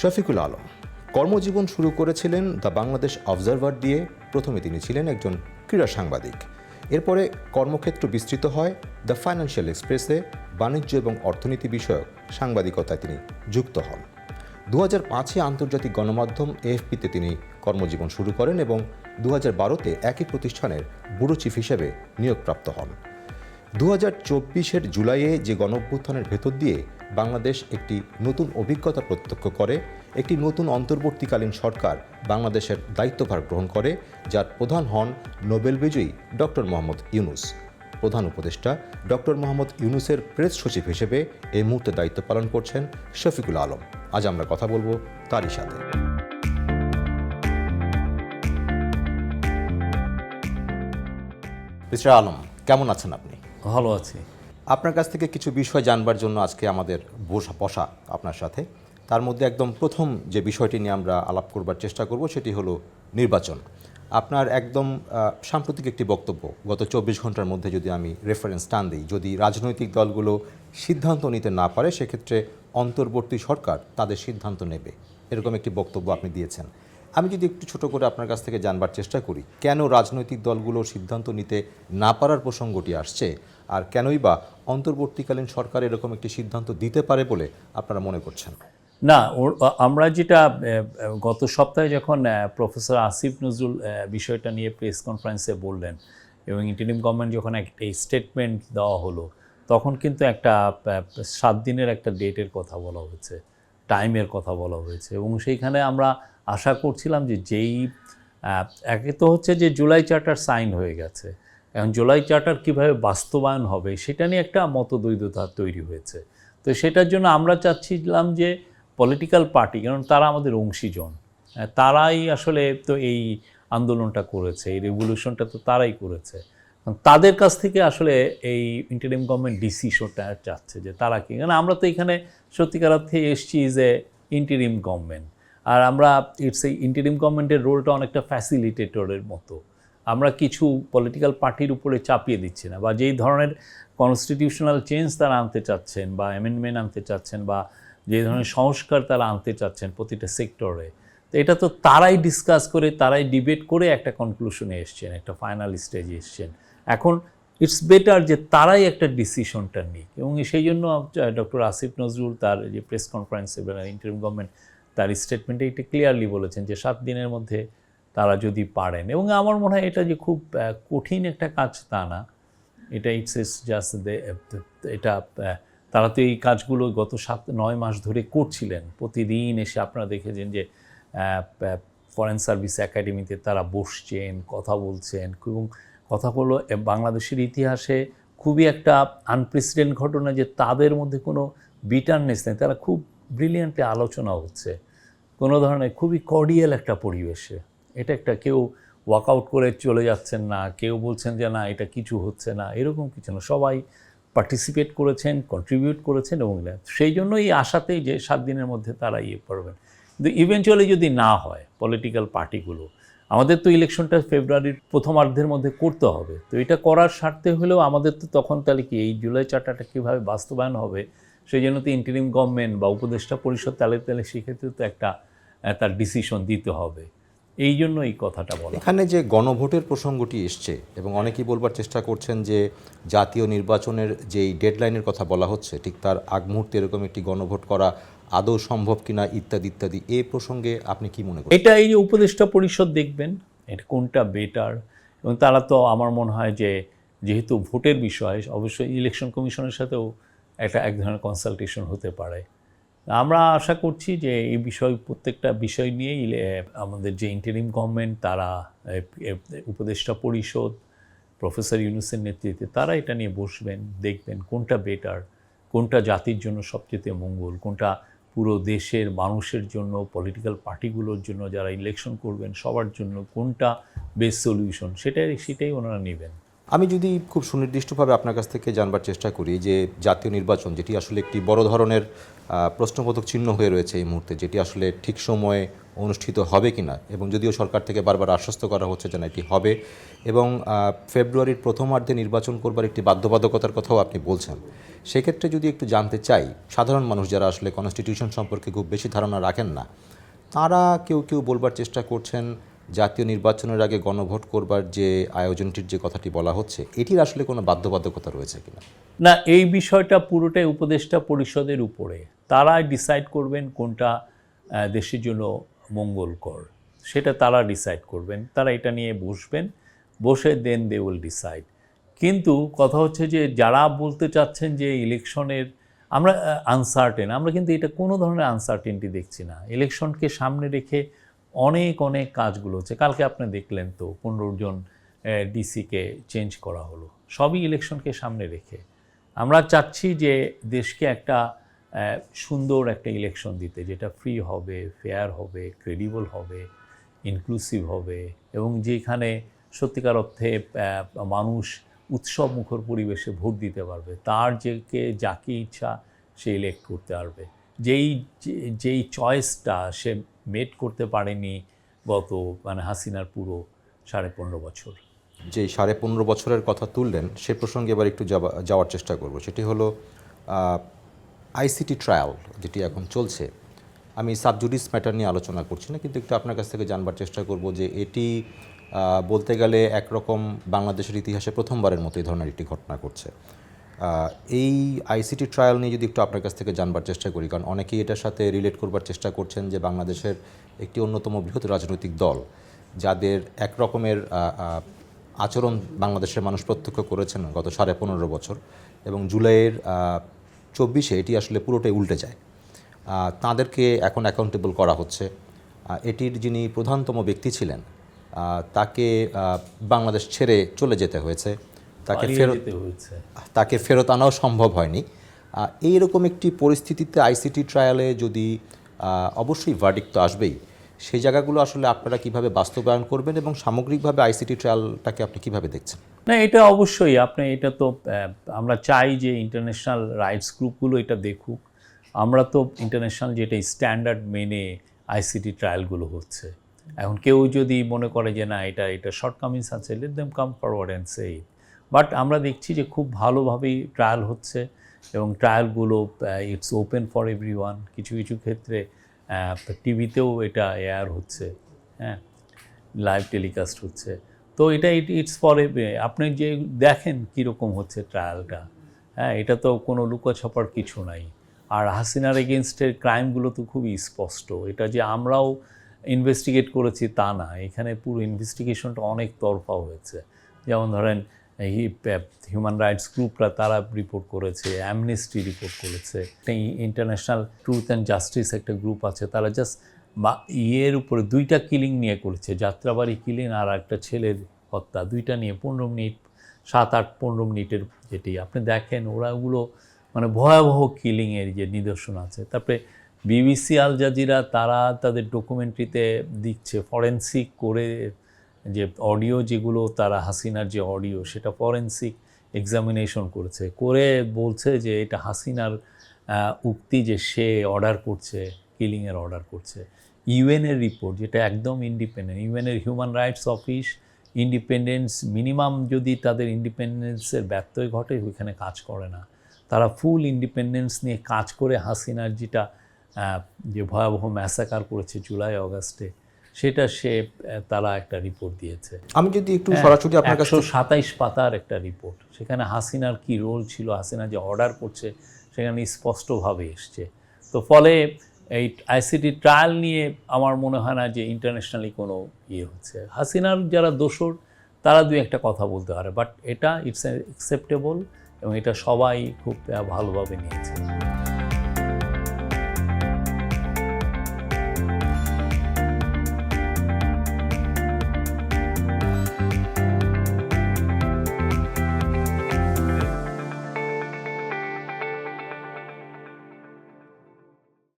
শফিকুল আলম কর্মজীবন শুরু করেছিলেন দ্য বাংলাদেশ অবজারভার দিয়ে। প্রথমে তিনি ছিলেন একজন ক্রীড়া সাংবাদিক। এরপরে কর্মক্ষেত্র বিস্তৃত হয় দ্য ফাইন্যান্সিয়াল এক্সপ্রেসে বাণিজ্য এবং অর্থনীতি বিষয়ক সাংবাদিকতায় তিনি যুক্ত হন। 2005-এ আন্তর্জাতিক গণমাধ্যম এএফপিতে তিনি কর্মজীবন শুরু করেন এবং 2012-তে একই প্রতিষ্ঠানের ব্যুরো চিফ হিসেবে নিয়োগপ্রাপ্ত হন। 2024-এর জুলাইয়ে যে গণঅভ্যুত্থানের ভেতর দিয়ে বাংলাদেশ একটি নতুন অভিজ্ঞতা প্রত্যক্ষ করে, একটি নতুন অন্তর্বর্তীকালীন সরকার বাংলাদেশের দায়িত্বভার গ্রহণ করে, যার প্রধান হন নোবেল বিজয়ী ডক্টর মোহাম্মদ ইউনূস। প্রধান উপদেষ্টা ডক্টর মোহাম্মদ ইউনূসের প্রেস সচিব হিসেবে এই মুহূর্তে দায়িত্ব পালন করছেন শফিকুল আলম। আজ আমরা কথা বলবো তারই সাথে। মিস্টার আলম, কেমন আছেন আপনি? ভালো আছি। আপনার কাছ থেকে কিছু বিষয় জানবার জন্য আজকে আমাদের বসা আপনার সাথে। তার মধ্যে একদম প্রথম যে বিষয়টি নিয়ে আমরা আলাপ করবার চেষ্টা করব সেটি হলো নির্বাচন। আপনার একদম সাম্প্রতিক একটি বক্তব্য, গত 24 ঘন্টার মধ্যে যদি আমি রেফারেন্স টান দিই, যদি রাজনৈতিক দলগুলো সিদ্ধান্ত নিতে না পারে সেক্ষেত্রে অন্তর্বর্তী সরকার তাদের সিদ্ধান্ত নেবে, এরকম একটি বক্তব্য আপনি দিয়েছেন। আমি যদি একটু ছোট করে আপনার কাছ থেকে জানবার চেষ্টা করি, কেন রাজনৈতিক দলগুলো সিদ্ধান্ত নিতে না পারার প্রসঙ্গটি আসছে, আর কেনই বা অন্তর্বর্তীকালীন সরকার এরকম একটি সিদ্ধান্ত দিতে পারে বলে আপনারা মনে করছেন? না, আমরা যেটা গত সপ্তাহে যখন প্রফেসর আসিফ নজরুল বিষয়টা নিয়ে প্রেস কনফারেন্সে বললেন এবং ইন্টারিম গভর্নমেন্ট যখন একটা স্টেটমেন্ট দেওয়া হলো, তখন কিন্তু একটা 7 দিনের একটা ডেটের কথা বলা হয়েছে, টাইমের কথা বলা হয়েছে। এবং সেইখানে আমরা আশা করছিলাম যে একে তো হচ্ছে যে জুলাই চার্টার সাইন হয়ে গেছে, এখন জুলাই চার্টার কীভাবে বাস্তবায়ন হবে সেটা নিয়ে একটা মতদ্বৈধতা তৈরি হয়েছে। তো সেটার জন্য আমরা চাচ্ছিলাম যে পলিটিক্যাল পার্টি, কারণ তারা আমাদের অংশীজন, তারাই আসলে তো এই আন্দোলনটা করেছে, এই রেভলিউশনটা তো তারাই করেছে, তাদের কাছ থেকে আসলে এই ইন্টারিম গভর্নমেন্ট ডিসিশনটা চাচ্ছে যে তারা কি, কারণ আমরা তো এখানে সত্যিকার অর্থে এসছি ইজ এ ইন্টারিম গভর্নমেন্ট, আর আমরা এই ইন্টারিম গভর্নমেন্টের রোলটা অনেকটা ফ্যাসিলিটেটরের মতো। আমরা কিছু পলিটিক্যাল পার্টির উপরে চাপিয়ে দিচ্ছি না, বা যেই ধরনের কনস্টিটিউশনাল চেঞ্জ তারা আনতে চাচ্ছেন বা অ্যামেন্ডমেন্ট আনতে চাচ্ছেন বা যে ধরনের সংস্কার তারা আনতে চাচ্ছেন প্রতিটা সেক্টরে, তো এটা তো তারাই ডিসকাস করে, তারাই ডিবেট করে একটা কনক্লুশনে এসছেন, একটা ফাইনাল স্টেজে এসছেন। এখন ইটস বেটার যে তারাই একটা ডিসিশনটা নিক, এবং সেই জন্য ডক্টর আসিফ নজরুল তার যে প্রেস কনফারেন্সে ইন্টারিম গভর্নমেন্ট তার স্টেটমেন্টে এটা ক্লিয়ারলি বলেছেন যে 7 দিনের মধ্যে তারা যদি পারেন। এবং আমার মনে হয় এটা যে খুব কঠিন একটা কাজ তা না, এটা ইটস জাস্ট এটা তারা তো এই কাজগুলো গত 7-9 মাস ধরে করছিলেন। প্রতিদিন এসে আপনারা দেখেছেন যে ফরেন সার্ভিস একাডেমিতে তারা বসছেন, কথা বলছেন, এবং কথাগুলো বাংলাদেশের ইতিহাসে খুবই একটা আনপ্রেসিডেন্ট ঘটনা যে তাদের মধ্যে কোনো বিটারনেস নেই, তারা খুব ব্রিলিয়ান্টলি আলোচনা হচ্ছে কোনো ধরনের খুবই কর্ডিয়াল একটা পরিবেশে। এটা একটা কেউ ওয়াকআউট করে চলে যাচ্ছেন না, কেউ বলছেন যে না এটা কিছু হচ্ছে না, এরকম কিছু না, সবাই পার্টিসিপেট করেছেন, কন্ট্রিবিউট করেছেন। এবং সেই জন্য এই আশাতেই যে 7 দিনের মধ্যে তারা করবেন। কিন্তু ইভেনচুয়ালি যদি না হয়, পলিটিক্যাল পার্টিগুলো, আমাদের তো ইলেকশনটা ফেব্রুয়ারির প্রথমার্ধের মধ্যে করতে হবে, তো এটা করার স্বার্থে হলেও আমাদের তো তখন তাহলে কি এই জুলাই চার্টারটা কীভাবে বাস্তবায়ন হবে, সেই জন্য তো ইন্টারিম গভর্নমেন্ট বা উপদেষ্টা পরিষদ তাহলে সেক্ষেত্রে তো একটা তার ডিসিশন দিতে হবে। এই জন্য এই কথাটা বলা। এখানে যে গণভোটের প্রসঙ্গটি এসছে এবং অনেকেই বলবার চেষ্টা করছেন যে জাতীয় নির্বাচনের যেই ডেডলাইনের কথা বলা হচ্ছে ঠিক তার আগ মুহূর্তে এরকম একটি গণভোট করা আদৌ সম্ভব কিনা ইত্যাদি ইত্যাদি, এই প্রসঙ্গে আপনি কি মনে করেন? এটা এই যে উপদেষ্টা পরিষদ দেখবেন এটা কোনটা বেটার, এবং তারা তো আমার মনে হয় যে যেহেতু ভোটের বিষয়, অবশ্যই ইলেকশন কমিশনের সাথেও এক ধরনের কনসালটেশন হতে পারে। আমরা আশা করছি যে এই বিষয় প্রত্যেকটা বিষয় নিয়েই আমাদের যে ইন্টারিম গভর্নমেন্ট তারা উপদেষ্টা পরিষদ প্রফেসর ইউনূসের নেতৃত্বে তারা এটা নিয়ে বসবেন, দেখবেন কোনটা বেটার, কোনটা জাতির জন্য সবচেয়ে মঙ্গল, কোনটা পুরো দেশের মানুষের জন্য, পলিটিক্যাল পার্টিগুলোর জন্য, যারা ইলেকশন করবেন সবার জন্য কোনটা বেস্ট সলিউশন, সেটাই ওনারা নেবেন। আমি যদি খুব সুনির্দিষ্টভাবে আপনার কাছ থেকে জানবার চেষ্টা করি যে জাতীয় নির্বাচন, যেটি আসলে একটি বড় ধরনের প্রশ্নবোধক চিহ্ন হয়ে রয়েছে এই মুহূর্তে, যেটি আসলে ঠিক সময়ে অনুষ্ঠিত হবে কিনা, এবং যদিও সরকার থেকে বারবার আশ্বস্ত করা হচ্ছে যে না এটি হবে, এবং ফেব্রুয়ারির প্রথমার্ধে নির্বাচন করবার একটি বাধ্যবাধকতার কথাও আপনি বলছেন, সেক্ষেত্রে যদি একটু জানতে চাই, সাধারণ মানুষ যারা আসলে কনস্টিটিউশন সম্পর্কে খুব বেশি ধারণা রাখেন না, তারা কেউ কেউ বলবার চেষ্টা করছেন জাতীয় নির্বাচনের আগে গণভোট করবার যে আয়োজনটির যে কথাটি বলা হচ্ছে, এটির আসলে কোনো বাধ্যবাধকতা রয়েছে কিনা? না, এই বিষয়টা পুরোটাই উপদেষ্টা পরিষদের উপরে। তারা ডিসাইড করবেন কোনটা দেশের জন্য মঙ্গলকর, সেটা তারা ডিসাইড করবেন। তারা এটা নিয়ে বসবেন, বসে দেন দে উইল ডিসাইড। কিন্তু কথা হচ্ছে যে যারা বলতে চাচ্ছেন যে ইলেকশনের আমরা আনসার্টেন, আমরা কিন্তু এটা কোনো ধরনের আনসার্টেনটি দেখছি না। ইলেকশনকে সামনে রেখে অনেক অনেক কাজগুলো হচ্ছে। কালকে আপনি দেখলেন তো 15 জন ডিসিকে চেঞ্জ করা হলো, সবই ইলেকশনকে সামনে রেখে। আমরা চাচ্ছি যে দেশকে একটা সুন্দর একটা ইলেকশন দিতে, যেটা ফ্রি হবে, ফেয়ার হবে, ক্রেডিবল হবে, ইনক্লুসিভ হবে, এবং যেখানে সত্যিকার অর্থে মানুষ উৎসব মুখর পরিবেশে ভোট দিতে পারবে, তার যাকে ইচ্ছা সে ইলেক্ট করতে পারবে। যেই চয়েসটা সে মেড করতে পারেনি গত হাসিনার পুরো 15.5 বছর। যে 15.5 বছরের কথা তুললেন, সে প্রসঙ্গে এবার একটু যাওয়ার চেষ্টা করব। সেটি হলো আইসিটি ট্রায়াল যেটি এখন চলছে। আমি সাবজুডিস ম্যাটার নিয়ে আলোচনা করছি না, কিন্তু একটু আপনার কাছ থেকে জানবার চেষ্টা করব যে এটি বলতে গেলে একরকম বাংলাদেশের ইতিহাসে প্রথমবারের মতো এই ধরনের একটি ঘটনা ঘটছে। এই আইসিটি ট্রায়াল নিয়ে যদি একটু আপনার কাছ থেকে জানবার চেষ্টা করি, কারণ অনেকেই এটার সাথে রিলেট করবার চেষ্টা করছেন যে বাংলাদেশের একটি অন্যতম বৃহৎ রাজনৈতিক দল, যাদের একরকমের আচরণ বাংলাদেশের মানুষ প্রত্যক্ষ করেছেন গত 15.5 বছর, এবং জুলাইয়ের 24-এ এটি আসলে পুরোটাই উল্টে যায়। তাদেরকে এখন অ্যাকাউন্টেবল করা হচ্ছে। এটির যিনি প্রধানতম ব্যক্তি ছিলেন, তাকে বাংলাদেশ ছেড়ে চলে যেতে হয়েছে, তাকে ফেরত আনাও সম্ভব হয়নি। এইরকম একটি পরিস্থিতিতে আইসিটি ট্রায়ালে যদি অবশ্যই ভার্ডিক্ট তো আসবেই, সেই জায়গাগুলো আসলে আপনারা কিভাবে বাস্তবায়ন করবেন, এবং সামগ্রিকভাবে আইসিটি ট্রায়ালটাকে আপনি কিভাবে দেখছেন? না, এটা অবশ্যই এটা তো আমরা চাই যে ইন্টারন্যাশনাল রাইটস গ্রুপগুলো এটা দেখুক। আমরা তো ইন্টারন্যাশনাল যেটা স্ট্যান্ডার্ড মেনে আইসিটি ট্রায়ালগুলো হচ্ছে। এখন কেউ যদি মনে করে যে না এটা শর্টকামিংস আছে, let them come forward and say it. But আমরা দেখছি যে খুব ভালোভাবেই ট্রায়াল হচ্ছে, এবং ট্রায়ালগুলো ইটস ওপেন ফর এভরিওয়ান। কিছু কিছু ক্ষেত্রে টিভিতেও এটা এয়ার হচ্ছে, হ্যাঁ, লাইভ টেলিকাস্ট হচ্ছে। তো ইটস ফর আপনি যে দেখেন কীরকম হচ্ছে ট্রায়ালটা, হ্যাঁ, এটা তো কোনো লুকোছাপার কিছু নাই। আর হাসিনার এগেনস্টের ক্রাইমগুলো তো খুবই স্পষ্ট। এটা যে আমরাও ইনভেস্টিগেট করেছি তা না, এখানে পুরো ইনভেস্টিগেশনটা অনেক তরফা হয়েছে। যেমন ধরেন হিউম্যান রাইটস গ্রুপরা তারা রিপোর্ট করেছে, অ্যামনেস্টি রিপোর্ট করেছে, ইন্টারন্যাশনাল ট্রুথ অ্যান্ড জাস্টিস একটা গ্রুপ আছে, তারা জাস্ট ইয়ের উপরে 2টা কিলিং নিয়ে করেছে, যাত্রাবাড়ি কিলিং আর একটা ছেলের হত্যা, 2টা নিয়ে 15 মিনিট 7-8-15 মিনিটের যেটি আপনি দেখেন, ওরা ওগুলো ভয়াবহ কিলিংয়ের যে নিদর্শন আছে। তারপরে বিবিসি, আল জাজিরা তারা তাদের ডকুমেন্টারিতে দিচ্ছে ফরেনসিক করে, যে অডিও যেগুলো তারা হাসিনার যে অডিও সেটা ফরেনসিক এক্সামিনেশন করেছে, করে বলছে যে এটা হাসিনার উক্তি যে সে অর্ডার করছে, কিলিংয়ের অর্ডার করছে। ইউএনের রিপোর্ট যেটা একদম ইন্ডিপেন্ডেন্ট, ইউএনের human rights office independence minimum, যদি তাদের ইন্ডিপেন্ডেন্সের ব্যত্যয় ঘটে ওইখানে কাজ করে না। তারা ফুল ইন্ডিপেন্ডেন্স নিয়ে কাজ করে হাসিনার যেটা যে ভয়াবহ ম্যাসাকার করেছে জুলাই অগাস্টে, সেটা তারা একটা রিপোর্ট দিয়েছে। আমি যদি একটু সরাসরি আপনার কাছে 127 পাতার একটা রিপোর্ট, সেখানে হাসিনার কি রোল ছিল, হাসিনা যে অর্ডার করছে সেখানে স্পষ্টভাবে এসছে। তো ফলে এই আইসিটি ট্রায়াল নিয়ে আমার মনে হয় না যে ইন্টারন্যাশনালি কোনো হচ্ছে। হাসিনার যারা দোষর তারা 2-একটা কথা বলতে পারে, বাট এটা ইটস অ্যাকসেপ্টেবল, এবং এটা সবাই খুব ভালোভাবে নিয়েছে।